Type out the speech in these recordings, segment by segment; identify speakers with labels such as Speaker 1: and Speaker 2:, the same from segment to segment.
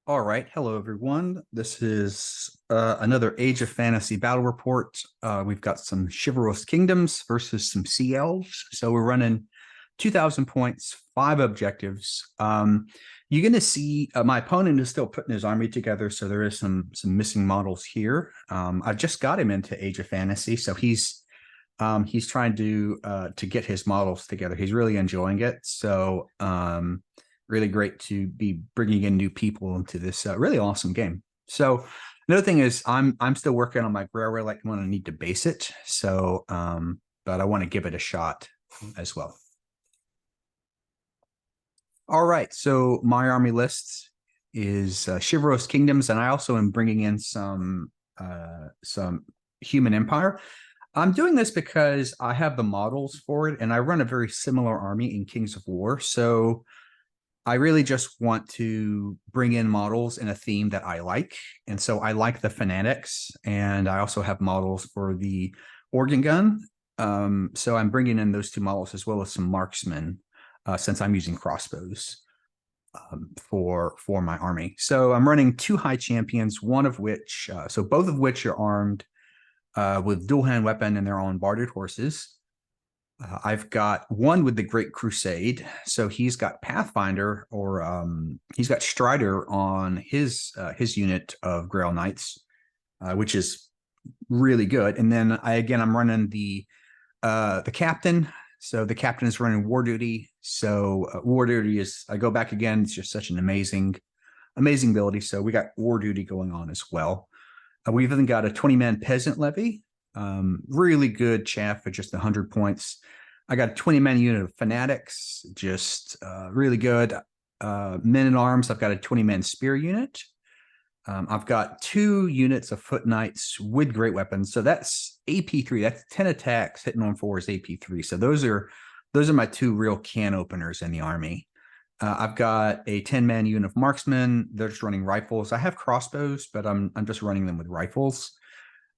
Speaker 1: All right. Hello, everyone. This is another Age of Fantasy battle report. We've got some Chivalrous Kingdoms versus some Sea Elves. So we're running 2,000 points, 5 objectives. You're going to see my opponent is still putting his army together, so there is some missing models here. I just got him into Age of Fantasy, so he's trying to get his models together. He's really enjoying it. So really great to be bringing in new people into this really awesome game. So another thing is I'm still working on my railway, like when I need to base it. So but I want to give it a shot as well. All right, so my army list is Chivalrous Kingdoms, and I also am bringing in some Human Empire. I'm doing this because I have the models for it, and I run a very similar army in Kings of War. So I really just want to bring in models in a theme that I like. And so I like the Fanatics, and I also have models for the Organ Gun. So I'm bringing in those two models as well as some marksmen, since I'm using crossbows for my army. So I'm running 2 high champions, one of which, so both of which are armed with dual hand weapon, and they're on barded horses. I've got one with the Great Crusade, so he's got Pathfinder, or he's got Strider on his unit of Grail Knights, which is really good. And then I'm running the captain. So the captain is running War Duty. So War Duty is, I go back again. It's just such an amazing ability. So we got War Duty going on as well. We've even got a 20-man peasant levy. Really good chaff for just 100 points. I got a 20-man unit of fanatics, just really good. Men at arms, I've got a 20-man spear unit. I've got 2 units of foot knights with great weapons. So that's AP3. That's 10 attacks hitting on 4 is AP3. So those are my 2 real can openers in the army. I've got a 10-man unit of marksmen. They're just running rifles. I have crossbows, but I'm just running them with rifles.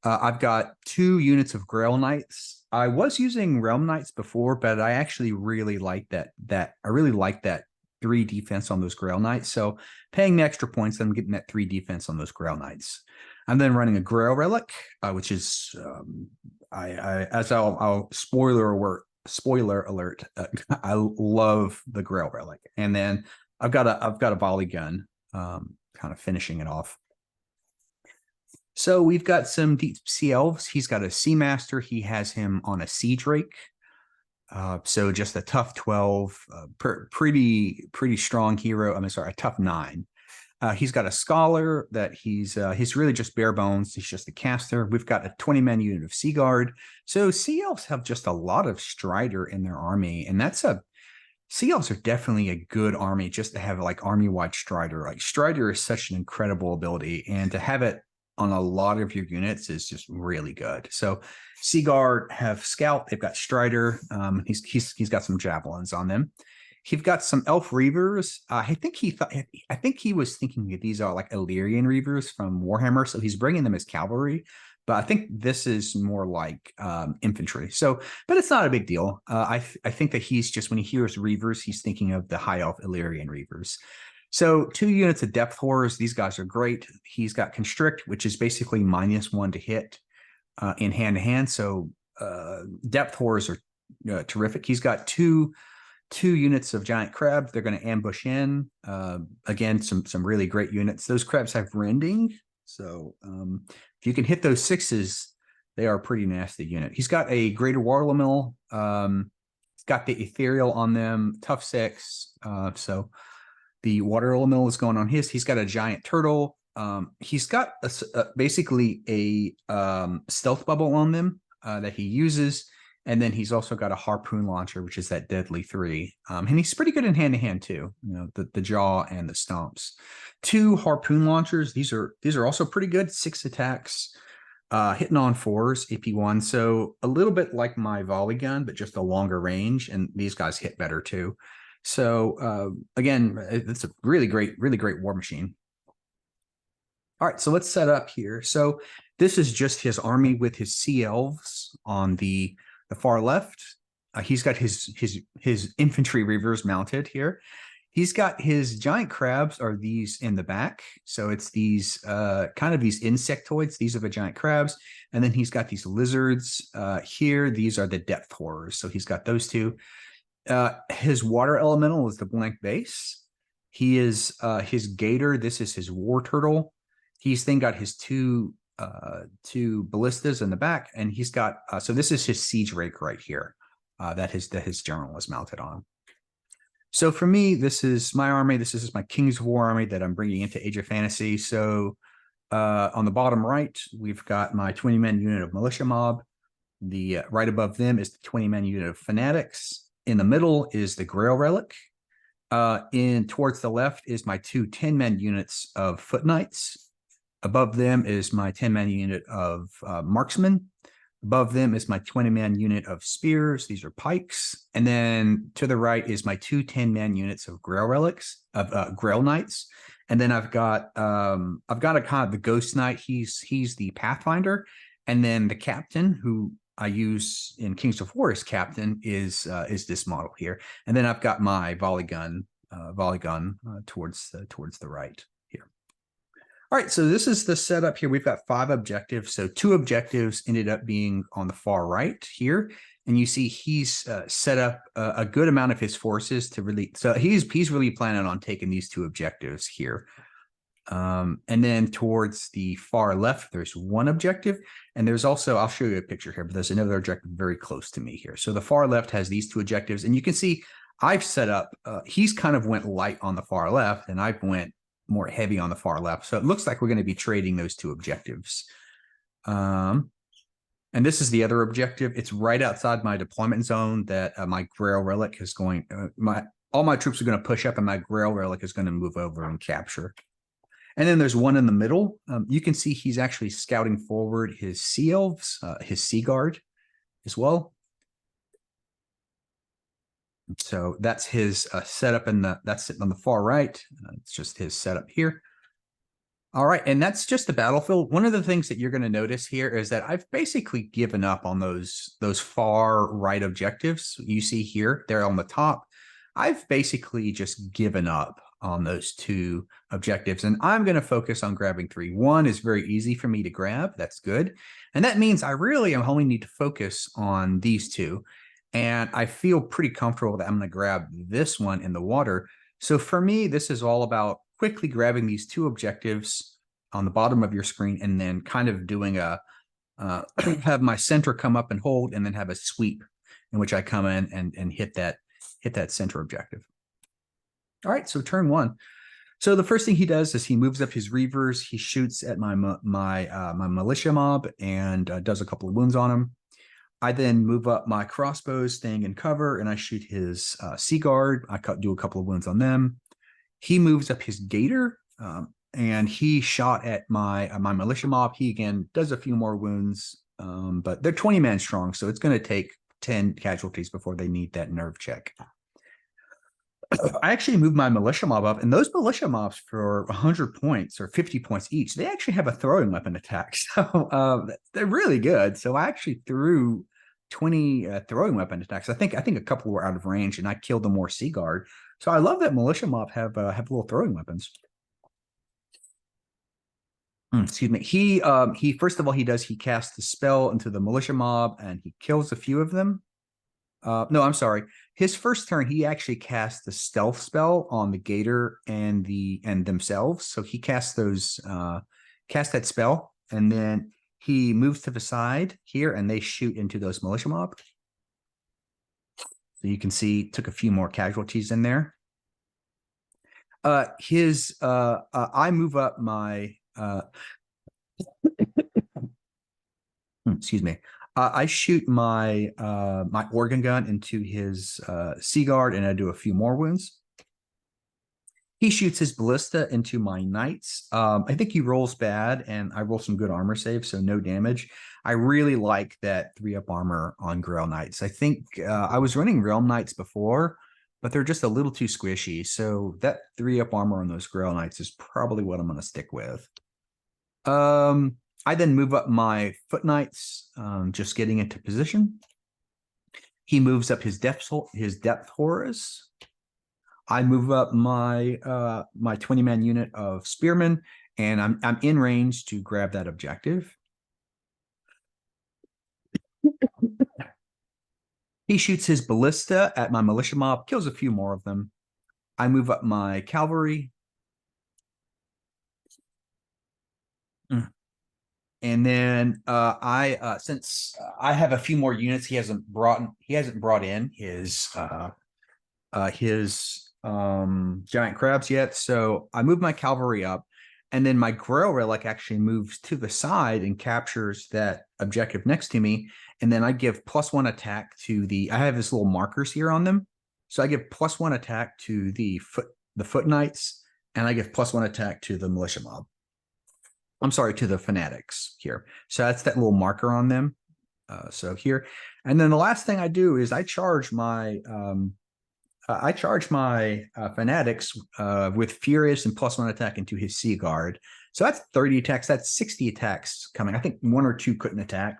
Speaker 1: I've got 2 units of Grail Knights. I was using Realm Knights before, but I actually really like that. I really like that 3 defense on those Grail Knights. So paying the extra points, I'm getting that 3 defense on those Grail Knights. I'm then running a Grail Relic, which is I'll spoiler alert. I love the Grail Relic, and then I've got a volley gun, kind of finishing it off. So we've got some deep sea elves. He's got a Seamaster. He has him on a Sea Drake. So just a tough 12, pretty strong hero. A tough 9. He's got a scholar that he's really just bare bones. He's just a caster. We've got a 20-man unit of Sea Guard. So Sea Elves have just a lot of Strider in their army, and Sea Elves are definitely a good army just to have like army-wide Strider. Like Strider is such an incredible ability, and to have it on a lot of your units is just really good. So Sea Guard have Scout. They've got Strider. He's got some javelins on them. He's got some Elf Reavers. I think he was thinking that these are like Illyrian Reavers from Warhammer, so he's bringing them as cavalry. But I think this is more like infantry. So, but it's not a big deal. I think that he's just, when he hears Reavers, he's thinking of the High Elf Illyrian Reavers. So 2 units of Depth Horrors. These guys are great. He's got Constrict, which is basically -1 to hit in hand-to-hand. So Depth Horrors are terrific. He's got two units of Giant Crab. They're going to ambush in. Again, some really great units. Those crabs have rending. So if you can hit those 6s, they are a pretty nasty unit. He's got a Greater Watermill. He's got the Ethereal on them. Tough 6. So the water mill is going on his. He's got a giant turtle. He's got basically a stealth bubble on them that he uses. And then he's also got a harpoon launcher, which is that deadly 3. And he's pretty good in hand-to-hand too. You know, the jaw and the stomps. 2 harpoon launchers. These are also pretty good. 6 attacks, hitting on 4s, AP1. So a little bit like my volley gun, but just a longer range. And these guys hit better too. So again, it's a really great war machine. All right, so let's set up here. So this is just his army with his Sea Elves on the far left. He's got his infantry reavers mounted here. He's got his giant crabs are these in the back. So it's these kind of these insectoids. These are the giant crabs. And then he's got these lizards here. These are the depth horrors. So he's got those two. His water elemental is the blank base. He is his gator. This is his war turtle. He's then got his two ballistas in the back. And he's got, so this is his siege rake right here that his general is mounted on. So for me, this is my army. This is my King's War army that I'm bringing into Age of Fantasy. So on the bottom right, we've got my 20-man unit of Militia Mob. The right above them is the 20-man unit of Fanatics. In the middle is the Grail Relic. In towards the left is my two 10-man units of Foot Knights. Above them is my 10-man unit of Marksmen. Above them is my 20-man unit of spears. These are pikes. And then to the right is my two 10-man units of Grail relics, of Grail Knights. And then I've got a kind of the Ghost Knight. He's the Pathfinder. And then the captain, who I use in Kings of War as captain, is this model here. And then I've got my volley gun towards the right. All right, so this is the setup here. We've got 5 objectives. So 2 objectives ended up being on the far right here. And you see he's set up a good amount of his forces to really, so he's really planning on taking these 2 objectives here. And then towards the far left, there's 1 objective. And there's also, I'll show you a picture here, but there's another objective very close to me here. So the far left has these 2 objectives. And you can see I've set up, he's kind of went light on the far left, and I've went more heavy on the far left. So it looks like we're going to be trading those 2 objectives. And this is the other objective. It's right outside my deployment zone that my Grail Relic is going, all my troops are going to push up, and my Grail Relic is going to move over and capture. And then there's 1 in the middle. You can see he's actually scouting forward his Sea Elves, his Sea Guard as well. So that's his setup that's sitting on the far right. It's just his setup here. All right, and that's just the battlefield. One of the things that you're going to notice here is that I've basically given up on those far right objectives you see here. They're on the top. I've basically just given up on those 2 objectives, and I'm going to focus on grabbing 3. 1 is very easy for me to grab. That's good. And that means I really am only need to focus on these 2. And I feel pretty comfortable that I'm going to grab this one in the water. So for me, this is all about quickly grabbing these 2 objectives on the bottom of your screen, and then kind of doing have my center come up and hold, and then have a sweep in which I come in and hit that center objective. All right, so turn 1. So the first thing he does is he moves up his Reavers. He shoots at my Militia Mob and does a couple of wounds on him. I then move up my crossbows, staying in cover, and I shoot his Sea Guard. I do a couple of wounds on them. He moves up his Gator, and he shot at my Militia Mob. He, again, does a few more wounds, but they're 20-man strong, so it's going to take 10 casualties before they need that nerve check. I actually moved my Militia Mob up, and those Militia Mobs, for 100 points or 50 points each, they actually have a throwing weapon attack. So they're really good. So I actually threw 20 throwing weapon attacks. I think a couple were out of range, and I killed the more Sea Guard. So I love that Militia Mob have little throwing weapons. Excuse me. He first of all, he casts the spell into the Militia Mob, and he kills a few of them. No, I'm sorry. His first turn, he actually cast the stealth spell on the Gator and themselves. So he casts that spell, and then he moves to the side here, and they shoot into those Militia Mob. So you can see took a few more casualties in there. I move up my excuse me. I shoot my my organ gun into his Sea Guard, and I do a few more wounds. He shoots his ballista into my knights. I think he rolls bad, and I roll some good armor saves, so no damage. I really like that 3-up armor on Grail Knights. I think I was running Realm Knights before, but they're just a little too squishy. So that 3-up armor on those Grail Knights is probably what I'm going to stick with. I then move up my Foot Knights, just getting into position. He moves up his depth horrors. I move up my my 20-man unit of spearmen, and I'm in range to grab that objective. He shoots his ballista at my militia mob, kills a few more of them. I move up my cavalry. And then I since I have a few more units, he hasn't brought in his giant crabs yet. So I move my cavalry up, and then my Grail Relic actually moves to the side and captures that objective next to me. And then I give +1 attack to I have this little markers here on them. So I give +1 attack to the foot knights, and I give +1 attack to the militia mob. I'm sorry, to the fanatics here. So that's that little marker on them. So here, and then the last thing I do is I charge my fanatics with furious and +1 attack into his sea guard. So that's 30 attacks. That's 60 attacks coming. I think 1 or 2 couldn't attack.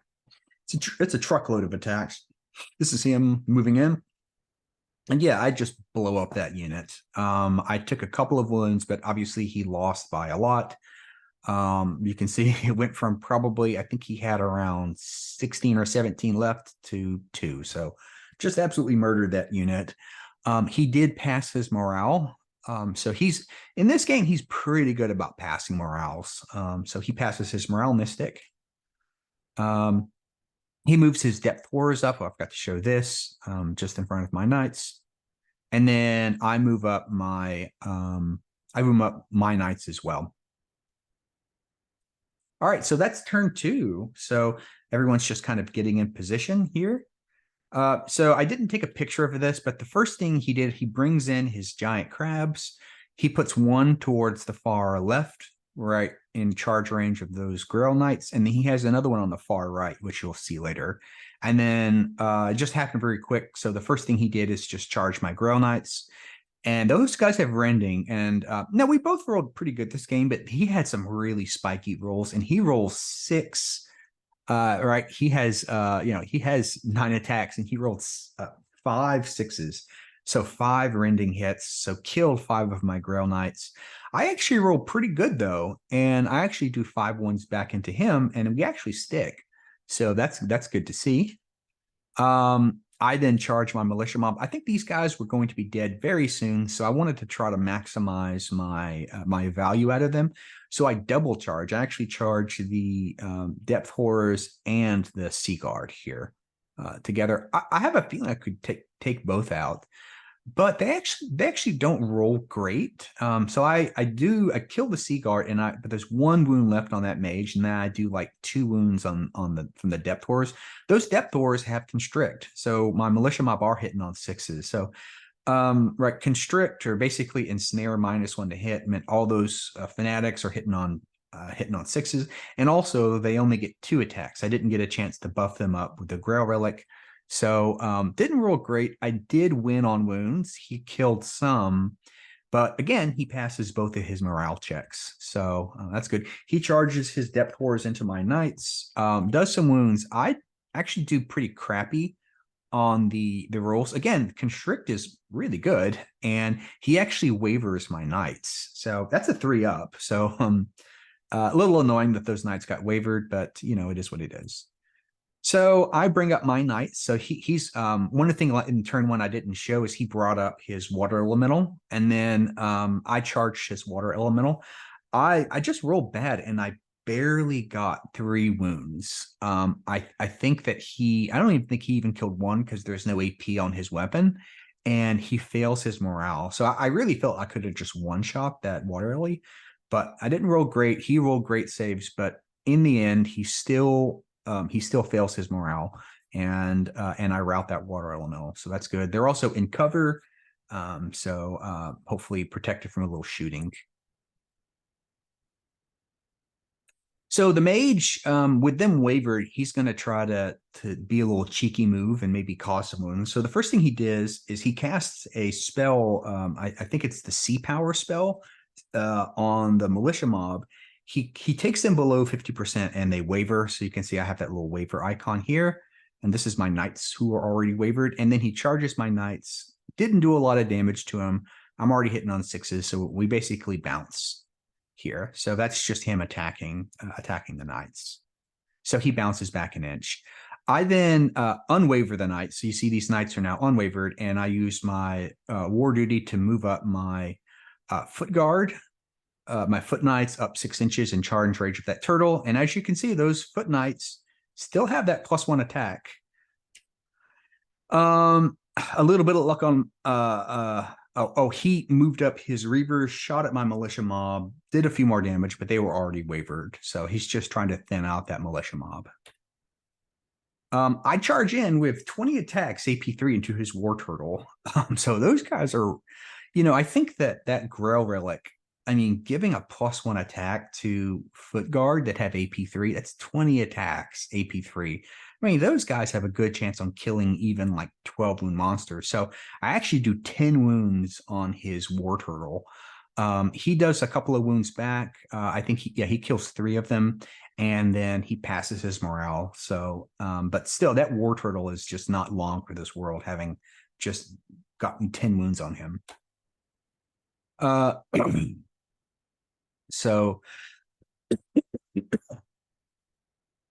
Speaker 1: It's a truckload of attacks. This is him moving in. And yeah, I just blow up that unit. I took a couple of wounds, but obviously he lost by a lot. You can see it went from probably, I think he had around 16 or 17 left to 2. So just absolutely murdered that unit. He did pass his morale. So he's in this game, he's pretty good about passing morales. So he passes his morale mystic. He moves his depth horrors up. Oh, I forgot to show this just in front of my knights. And then I move up my knights as well. All right, so that's turn 2. So everyone's just kind of getting in position here. So I didn't take a picture of this, but the first thing he did, he brings in his giant crabs. He puts one towards the far left, right in charge range of those Grail Knights, and then he has another one on the far right, which you'll see later. And then it just happened very quick. So the first thing he did is just charge my Grail Knights. And those guys have rending. And no, we both rolled pretty good this game, but he had some really spiky rolls, and he rolls 6. Right. He has he has 9 attacks, and he rolled 5 6s. So 5 rending hits. So killed 5 of my Grail Knights. I actually rolled pretty good though, and I actually do 5 ones back into him, and we actually stick. So that's good to see. I then charge my militia mob. I think these guys were going to be dead very soon, so I wanted to try to maximize my my value out of them. So I double charge. I actually charge the depth horrors and the sea guard here together. I have a feeling I could take both out, but they actually don't roll great. So I kill the sea guard, but there's 1 wound left on that mage, and then I do like 2 wounds on from the depth horrors. Those depth horrors have constrict, so my militia mob are hitting on 6s. So right, constrict, or basically ensnare -1 to hit, meant all those fanatics are hitting on 6s, and also they only get 2 attacks. I didn't get a chance to buff them up with the Grail Relic. So didn't roll great. I did win on wounds. He killed some, but again, he passes both of his morale checks. So that's good. He charges his depth horrors into my knights, does some wounds. I actually do pretty crappy on the rolls. Again, constrict is really good, and he actually wavers my knights. So that's a 3 up. So a little annoying that those knights got wavered, but it is what it is. So I bring up my knights. So he's one of the things in turn 1 I didn't show is he brought up his water elemental, and then I charged his water elemental. I just rolled bad, and I barely got 3 wounds. I think that I don't even think he even killed 1 because there's no AP on his weapon, and he fails his morale. So I really felt I could have just one-shot that water ellie, but I didn't roll great. He rolled great saves, but in the end, he still fails his morale, and I route that water elemental. So that's good. They're also in cover, so hopefully protected from a little shooting. So the mage, with them wavered, he's going to try to be a little cheeky move and maybe cause some wounds. So the first thing he does is he casts a spell. I think it's the Sea Power spell on the militia mob. He takes them below 50% and they waver. So you can see I have that little waver icon here. And this is my knights who are already wavered. And then he charges my knights. Didn't do a lot of damage to him. I'm already hitting on 6s, so we basically bounce here. So that's just him attacking the knights. So he bounces back an inch. I then unwaver the knights. So you see these knights are now unwavered, and I use my war duty to move up my foot guard, my foot knights up 6 inches and charge rage of that turtle. And as you can see, those foot knights still have that +1 attack. A little bit of luck on he moved up his reavers, shot at my militia mob, did a few more damage, but they were already wavered. So he's just trying to thin out that militia mob. I charge in with 20 attacks AP3 into his war turtle. So those guys are, I think that Grail Relic, I mean, giving a +1 attack to foot guard that have AP3, that's 20 attacks AP3. I mean, those guys have a good chance on killing even like 12 wound monsters. So I actually do 10 wounds on his war turtle. He does a couple of wounds back. I think he kills 3 of them, and then he passes his morale. So, but still, that war turtle is just not long for this world, having just gotten 10 wounds on him. So,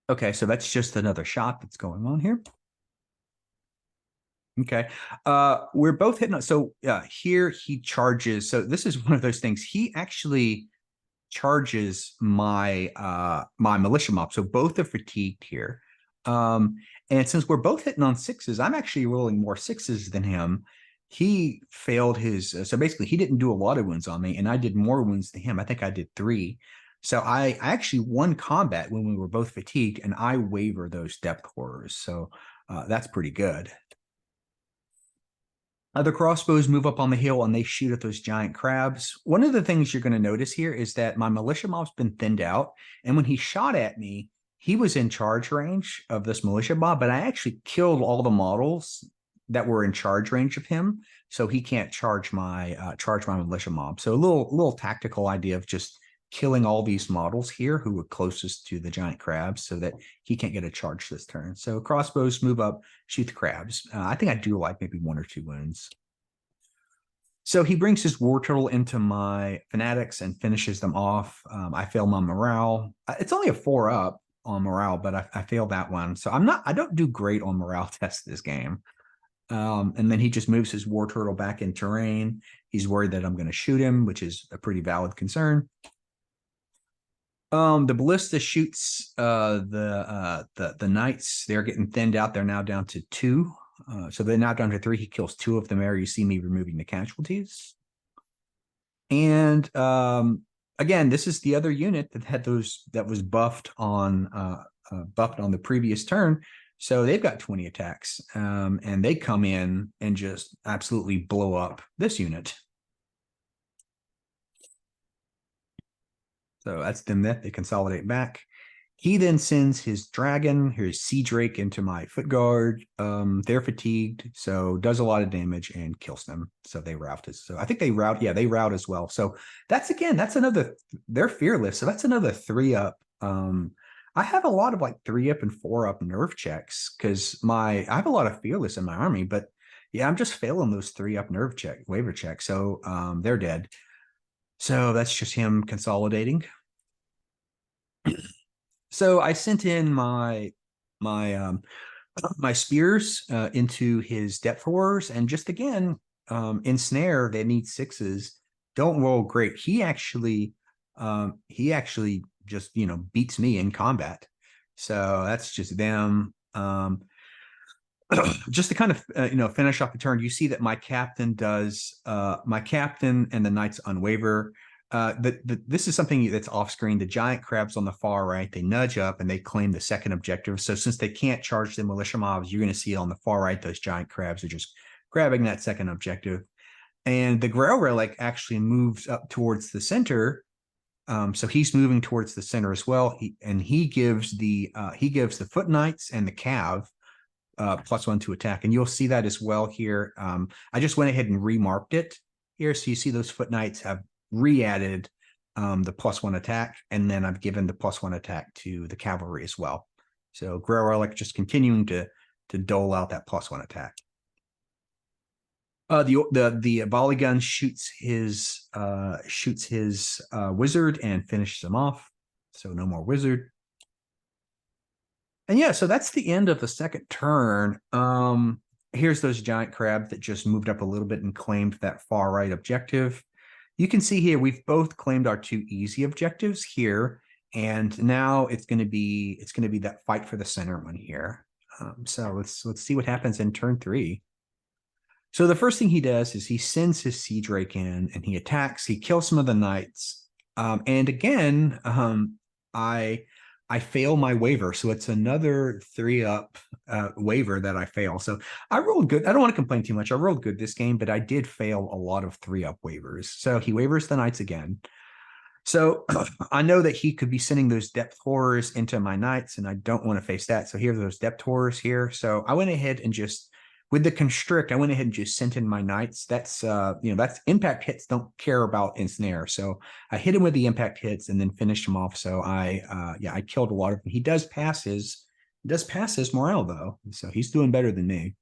Speaker 1: okay, so that's just another shot that's going on here. Okay. We're both hitting. So here he charges. So this is one of those things. He actually charges my my militia mob. So both are fatigued here. And since we're both hitting on 6s, I'm actually rolling more 6s than him. He failed his, so basically he didn't do a lot of wounds on me, and I did more wounds than him. I think I did 3. So I actually won combat when we were both fatigued, and I waver those depth horrors. So that's pretty good. The crossbows move up on the hill and they shoot at those giant crabs. One of the things you're going to notice here is that my militia mob's been thinned out. And when he shot at me, he was in charge range of this militia mob, but I actually killed all the models that were in charge range of him. So he can't charge my militia mob. So a little tactical idea of just killing all these models here who were closest to the giant crabs so that he can't get a charge this turn. So crossbows move up, shoot the crabs. I think I do like maybe 1 or 2 wounds. So he brings his war turtle into my fanatics and finishes them off. I fail my morale. It's only a 4 up on morale, but I failed that one. So I don't do great on morale tests this game. And then he just moves his war turtle back in terrain. He's worried that I'm going to shoot him, which is a pretty valid concern. The ballista shoots the knights. They're getting thinned out. They're now down to 2. So they're now down to 3. He kills 2 of them there. You see me removing the casualties. And again, this is the other unit that had that was buffed on the previous turn. So they've got 20 attacks, and they come in and just absolutely blow up this unit. So that's them that they consolidate back. He then sends his dragon, his sea drake, into my foot guard. They're fatigued, so does a lot of damage and kills them. So they rout us. So I think they rout. Yeah, they rout as well. So that's another. They're fearless. So that's another 3 up. I have a lot of like 3 up and 4 up nerve checks because I have a lot of fearless in my army, but yeah, I'm just failing those 3 up waiver checks. So they're dead. So that's just him consolidating. So I sent in my spears into his depth horrors, and just again, ensnare, they need 6s. Don't roll great. He actually just beats me in combat. So that's just them. Just to kind of finish off the turn, you see that my captain and the knights unwaver. This is something that's off screen. The giant crabs on the far right, they nudge up and they claim the second objective. So since they can't charge the militia mobs, you're going to see on the far right, those giant crabs are just grabbing that second objective. And the Grail Relic actually moves up towards the center. So he's moving towards the center as well. He gives the foot knights and the cav +1 to attack. And you'll see that as well here. I just went ahead and remarked it here. So you see those foot knights have re-added the +1 attack, and then I've given the +1 attack to the cavalry as well. So Grail Relic just continuing to dole out that +1 attack. The volley gun shoots his wizard and finishes him off. So no more wizard. And yeah, so that's the end of the second turn. Here's those giant crabs that just moved up a little bit and claimed that far right objective. You can see here we've both claimed our two easy objectives here, and now it's going to be that fight for the center one here. So let's see what happens in turn 3. So the first thing he does is he sends his Sea Drake in and he attacks. He kills some of the knights, and again, I fail my waiver, so it's another 3-up waiver that I fail. So I rolled good. I don't want to complain too much. I rolled good this game, but I did fail a lot of 3-up waivers. So he waivers the knights again. So I know that he could be sending those depth horrors into my knights, and I don't want to face that. So here are those depth horrors here. So I went ahead and just, with the constrict, I went ahead and just sent in my knights. That's that's impact hits don't care about ensnare. So I hit him with the impact hits and then finished him off. So I killed a lot of him. He does pass his morale though, so he's doing better than me.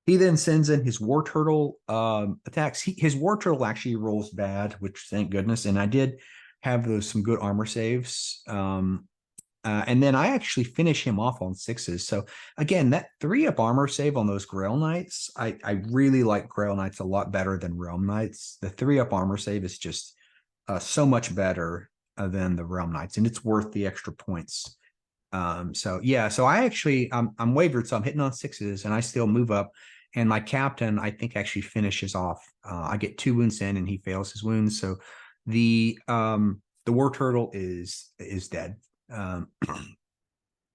Speaker 1: He then sends in his War Turtle attacks. His War Turtle actually rolls bad, which thank goodness. And I did have some good armor saves. And then I actually finish him off on 6s. So again, that 3-up armor save on those Grail Knights, I really like Grail Knights a lot better than Realm Knights. The 3-up armor save is just so much better than the Realm Knights, and it's worth the extra points. So yeah, so I actually I'm wavered, so I'm hitting on 6s, and I still move up. And my captain, I think, actually finishes off. I get 2 wounds in, and he fails his wounds. So the War Turtle is dead.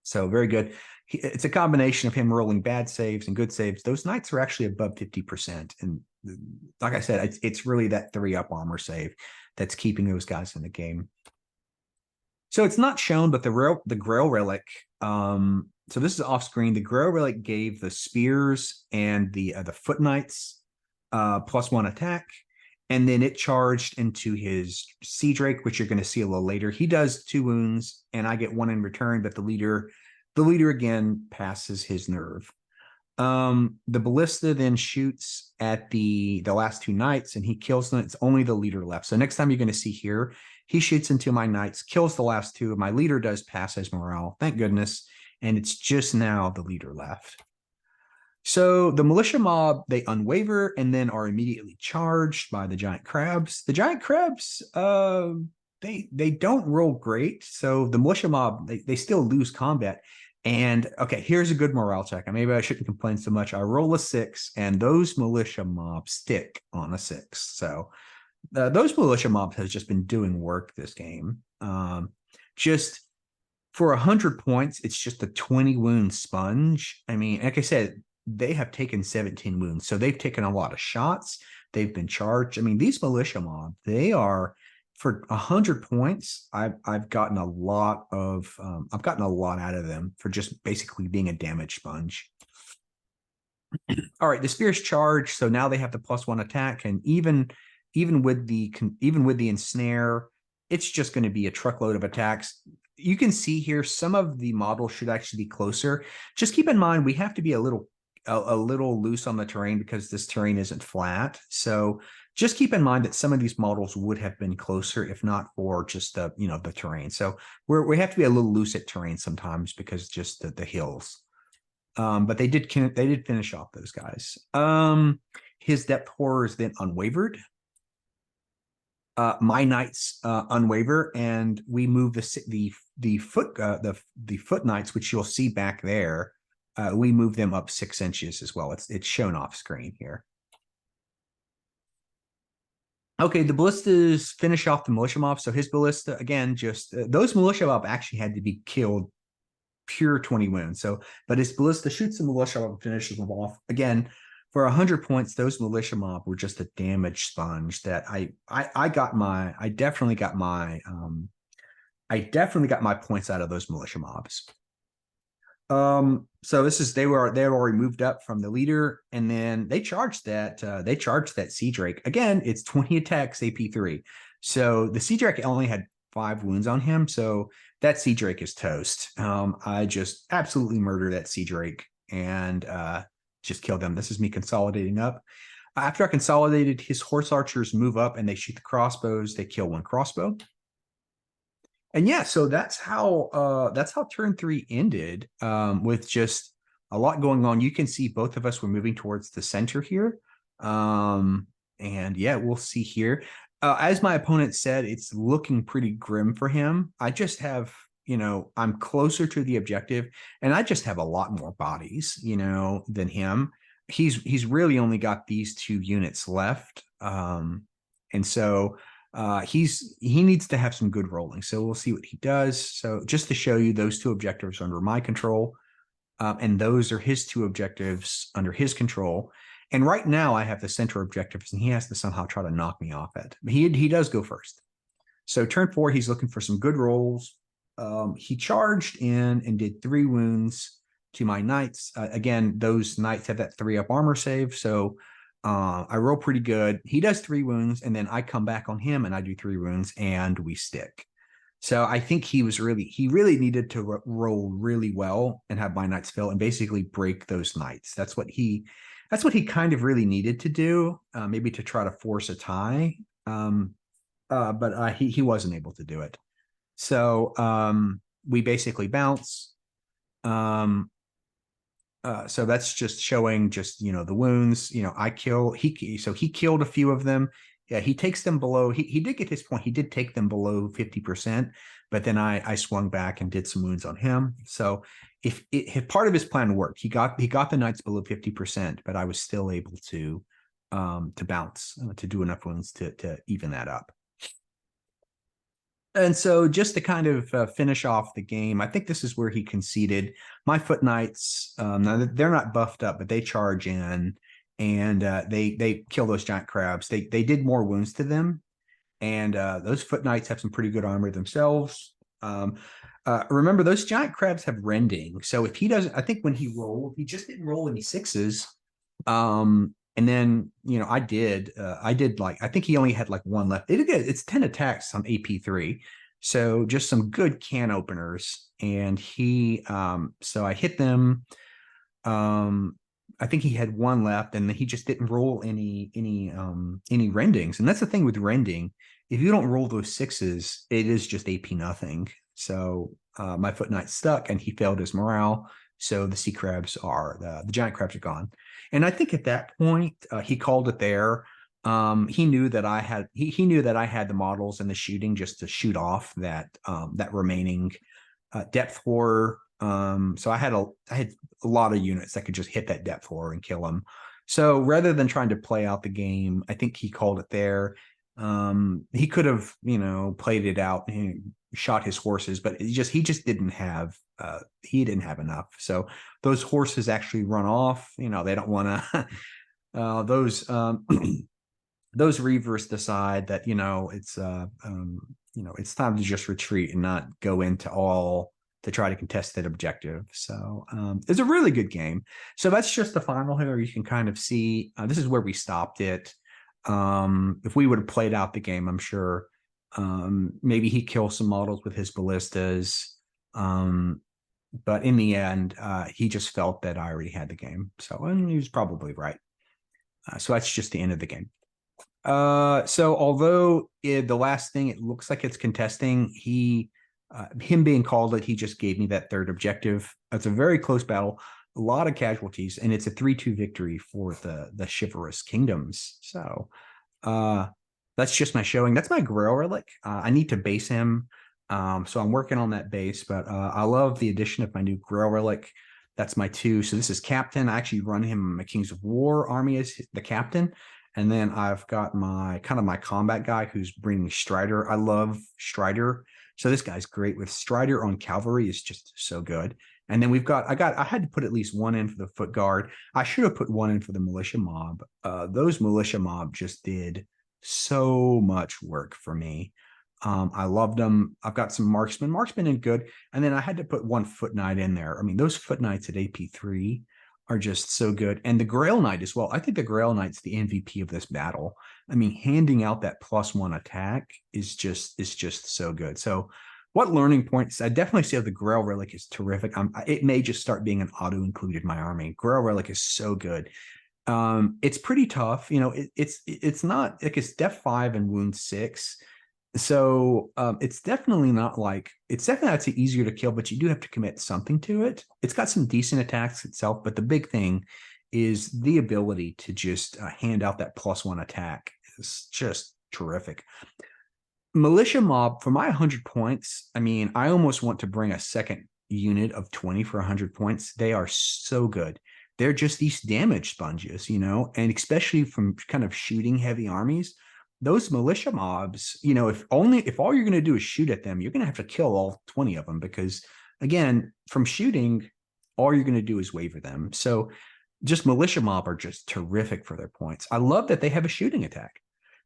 Speaker 1: So very good. It's a combination of him rolling bad saves and good saves. Those knights are actually above 50%. And like I said, it's really that 3-up armor save that's keeping those guys in the game. So it's not shown, but the Grail Relic, so this is off screen. The Grail Relic gave the spears and the Foot Knights +1 attack. And then it charged into his Sea Drake, which you're going to see a little later. He does 2 wounds, and I get 1 in return, but the leader again passes his nerve. The Ballista then shoots at the last 2 knights, and he kills them. It's only the leader left. So next time you're going to see here, he shoots into my knights, kills the last 2. My leader does pass his morale, thank goodness, and it's just now the leader left. So the militia mob, they unwaver and then are immediately charged by the giant crabs. The giant crabs, they don't roll great. So the militia mob, they still lose combat. And okay, here's a good morale check. Maybe I shouldn't complain so much. I roll a 6, and those militia mobs stick on a 6. So those militia mobs has just been doing work this game. Just for 100 points, it's just a 20 wound sponge. I mean, like I said, they have taken 17 wounds, so they've taken a lot of shots. They've been charged. I mean, these militia mob, they are, for 100 points, I've gotten a lot out of them for just basically being a damage sponge. All right, the spears charge, so now they have the +1 attack, and even with the ensnare, it's just going to be a truckload of attacks. You can see here some of the models should actually be closer. Just keep in mind we have to be a little loose on the terrain because this terrain isn't flat. So just keep in mind that some of these models would have been closer if not for just the the terrain. So we have to be a little loose at terrain sometimes because just the hills. But they did finish off those guys. His depth horror is then unwavered. My knights unwaver, and we move the foot knights, which you'll see back there. We move them up 6 inches as well. It's shown off screen here. Okay, the ballistas finish off the militia mob. So his ballista, again, just those militia mob actually had to be killed pure 20 wounds. So, but his ballista shoots the militia mob and finishes them off. Again, for 100 points, those militia mob were just a damage sponge that I definitely got my points out of those militia mobs. So they already moved up from the leader, and then they charged that Sea Drake. Again, it's 20 attacks, AP3. So the Sea Drake only had 5 wounds on him, so that Sea Drake is toast. I just absolutely murder that Sea Drake, and just kill them. This is me consolidating up. After I consolidated, his horse archers move up and they shoot the crossbows. They kill one crossbow. And yeah, so that's how turn 3 ended, with just a lot going on. You can see both of us were moving towards the center here. And yeah, we'll see here. As my opponent said, it's looking pretty grim for him. I just have, I'm closer to the objective, and I just have a lot more bodies, than him. He's really only got these 2 units left. And so he needs to have some good rolling. So we'll see what he does. So just to show you, those 2 objectives are under my control, and those are his 2 objectives under his control. And right now I have the center objectives, and he has to somehow try to knock me off it. But he does go first. So turn 4, he's looking for some good rolls. He charged in and did 3 wounds to my knights. Again, those knights have that 3-up armor save, so I roll pretty good. He does 3 wounds, and then I come back on him and I do 3 wounds, and we stick. So I think he really needed to roll really well and have my knights fill and basically break those knights. That's what he kind of really needed to do, maybe to try to force a tie. But he wasn't able to do it. So we basically bounce. So that's just showing the wounds. He killed a few of them. Yeah, he takes them below. He did get his point. He did take them below 50%, but then I swung back and did some wounds on him. So if part of his plan worked, he got the knights below 50%, but I was still able to bounce, to do enough wounds to even that up. And so just to kind of finish off the game, I think this is where he conceded. My foot knights, now they're not buffed up, but they charge in and they kill those giant crabs. They did more wounds to them, and those foot knights have some pretty good armor themselves. Remember, those giant crabs have rending. So if he doesn't, I think when he rolled, he just didn't roll any 6s. And then, I did I think he only had like 1 left. It's 10 attacks on AP3. So just some good can openers. And so I hit them. I think he had 1 left, and he just didn't roll any rendings. And that's the thing with rending. If you don't roll those 6s, it is just AP nothing. So my foot knight stuck, and he failed his morale. So the sea crabs the giant crabs are gone. And I think at that point, he called it there. He knew that I had the models and the shooting just to shoot off that remaining depth horror. So I had a lot of units that could just hit that depth horror and kill him. So rather than trying to play out the game, I think he called it there. He could have, played it out and shot his horses, but he just didn't have enough. So those horses actually run off. They don't want to. Those reavers decide that it's time to just retreat and not go into all to try to contest that objective. So it's a really good game. So that's just the final here. You can kind of see this is where we stopped it. If we would have played out the game, I'm sure maybe he kills some models with his ballistas. But in the end, he just felt that I already had the game. And he was probably right. So that's just the end of the game. So although the last thing, it looks like it's contesting, him being called it, he just gave me that 3rd objective. It's a very close battle, a lot of casualties, and it's a 3-2 victory for the Chivalrous Kingdoms. So that's just my showing. That's my Grail Relic. I need to base him. So I'm working on that base, but I love the addition of my new Grail Relic. That's my 2. So this is Captain. I actually run him a Kings of War army as the Captain. And then I've got my combat guy who's bringing Strider. I love Strider. So this guy's great with Strider on Cavalry is just so good. And then I had to put at least 1 in for the Foot Guard. I should have put 1 in for the Militia Mob. Those Militia Mob just did so much work for me. I loved them. I've got some marksmen in good. And then I had to put 1 Foot Knight in there. I mean, those Foot Knights at AP3 are just so good. And the Grail Knight as well. I think the Grail Knight's the MVP of this battle. I mean, handing out that +1 attack is just so good. So What learning points? I definitely say the Grail Relic is terrific. It may just start being an auto included in my army. Grail Relic is so good. It's pretty tough. You know, it's not like it's Def 5 and Wound 6. So it's definitely not like it's definitely I'd say easier to kill, but you do have to commit something to it. It's got some decent attacks itself, but the big thing is the ability to just hand out that +1 attack is just terrific. Militia Mob for my 100 points. I mean, I almost want to bring a second unit of 20 for 100 points. They are so good. They're just these damage sponges, you know, and especially from kind of shooting heavy armies. Those militia mobs, you know, if all you're going to do is shoot at them, you're going to have to kill all 20 of them because, again, from shooting, all you're going to do is waver them. So just militia mob are just terrific for their points. I love that they have a shooting attack.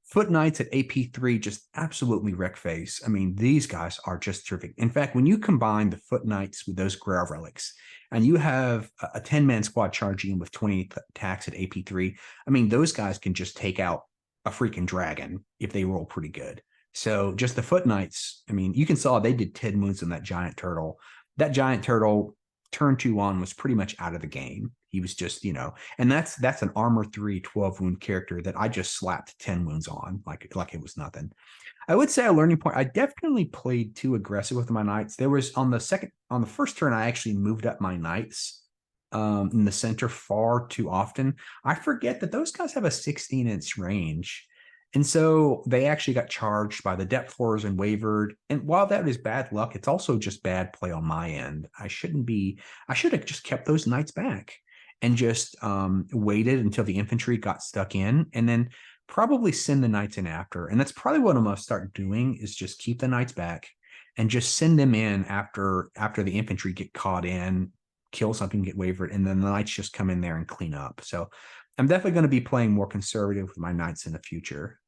Speaker 1: Foot Knights at AP3 just absolutely wreck face. I mean, these guys are just terrific. In fact, when you combine the Foot Knights with those Grail Relics, and you have a 10-man squad charging in with 20 attacks at AP3, I mean, those guys can just take out a freaking dragon if they roll pretty good. So just the Foot Knights, I mean, you can saw they did 10 wounds on that giant turtle. That giant turtle turn 2 on was pretty much out of the game. He was just, you know, and that's an armor 3 12 wound character that I just slapped 10 wounds on like it was nothing. I would say a learning point. I definitely played too aggressive with my knights. There was on the first turn, I actually moved up my knights in the center far too often. I forget that those guys have a 16-inch range. And so they actually got charged by the depth floors and wavered. And while that is bad luck, it's also just bad play on my end. I should have just kept those knights back and just waited until the infantry got stuck in and then probably send the knights in after. And that's probably what I'm going to start doing is just keep the knights back and just send them in after the infantry get caught in, kill something, get wavered, and then the knights just come in there and clean up. So I'm definitely going to be playing more conservative with my knights in the future.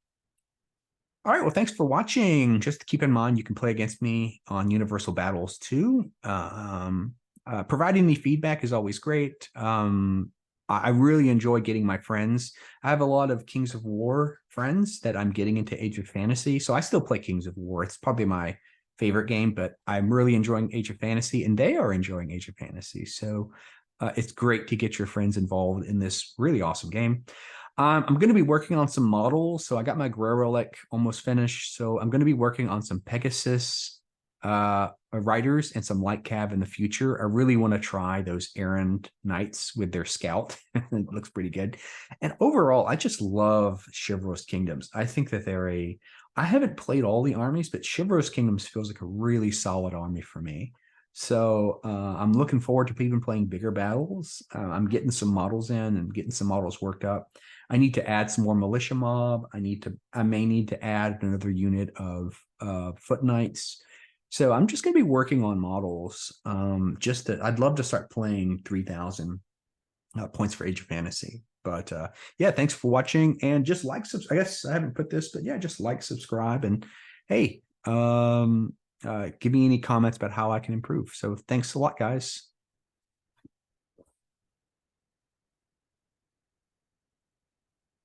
Speaker 1: All right, well, thanks for watching. Just keep in mind, you can play against me on Universal Battles too. Providing me feedback is always great. I really enjoy getting my friends. I have a lot of Kings of War friends that I'm getting into Age of Fantasy. So I still play Kings of War. It's probably my favorite game, but I'm really enjoying Age of Fantasy and they are enjoying Age of Fantasy. So it's great to get your friends involved in this really awesome game. I'm going to be working on some models. So I got my Grail Relic almost finished. So I'm going to be working on some Pegasus riders and some light cav in the future. I really want to try those errand knights with their scout. It looks pretty good. And overall, I just love Chivalrous Kingdoms. I think that I haven't played all the armies, but Chivalrous Kingdoms feels like a really solid army for me. So I'm looking forward to even playing bigger battles. I'm getting some models in and getting some models worked up. I need to add some more militia mob. I may need to add another unit of foot knights. So I'm just going to be working on models. I'd love to start playing 3,000 points for Age of Fantasy. But yeah, thanks for watching and just I guess I haven't put this, but yeah, just like, subscribe, and hey, give me any comments about how I can improve. So thanks a lot, guys.